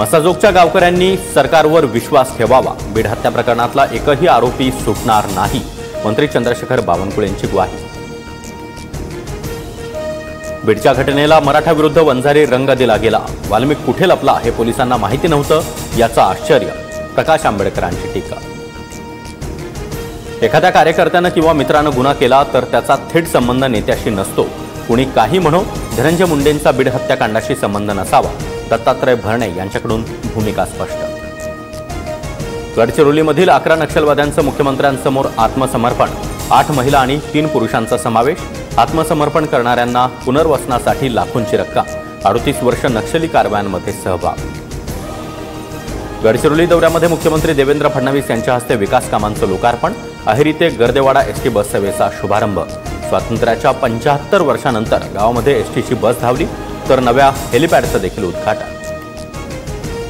मसाजोगच्या गावकऱ्यांनी सरकारवर विश्वास ठेवावा। बीड हत्या प्रकरणातला एकही आरोपी सुटणार नाही, मंत्री चंद्रशेखर बावनकुळेंची ग्वाही। बीडच्या घटनेला मराठा विरुद्ध वंजारी रंग दिला गेला। वाल्मिक कुठे लपला हे पोलिसांना माहिती नव्हतं, याचं आश्चर्य। प्रकाश आंबेडकरांची टीका। एखाद्या कार्यकर्त्यानं किंवा मित्रानं गुन्हा केला तर त्याचा थेट संबंध नेत्याशी नसतो। कुणी काही म्हणो, धनंजय मुंडेंचा बीड हत्याकांडाशी संबंध नसावा। दत्तात्रय भरणे यांच्याकडून भूमिका स्पष्ट। गडचिरोलीमधील 11 नक्षलवाद्यांचं मुख्यमंत्र्यांसमोर आत्मसमर्पण। 8 महिला आणि 3 पुरुषांचा समावेश। आत्मसमर्पण करणाऱ्यांना पुनर्वसनासाठी लाखोंची रक्कम। 38 वर्ष नक्षली कारवायांमध्ये सहभाग। गडचिरोली दौऱ्यामध्ये मुख्यमंत्री देवेंद्र फडणवीस यांच्या हस्ते विकास कामांचं लोकार्पण। अहेरी ते गर्देवाडा एसटी बस सेवेचा शुभारंभ। स्वातंत्र्याच्या 75 वर्षांनंतर गावामध्ये एसटीची बस धावली, तर नव्या हेलिपॅडचं देखील उद्घाटन।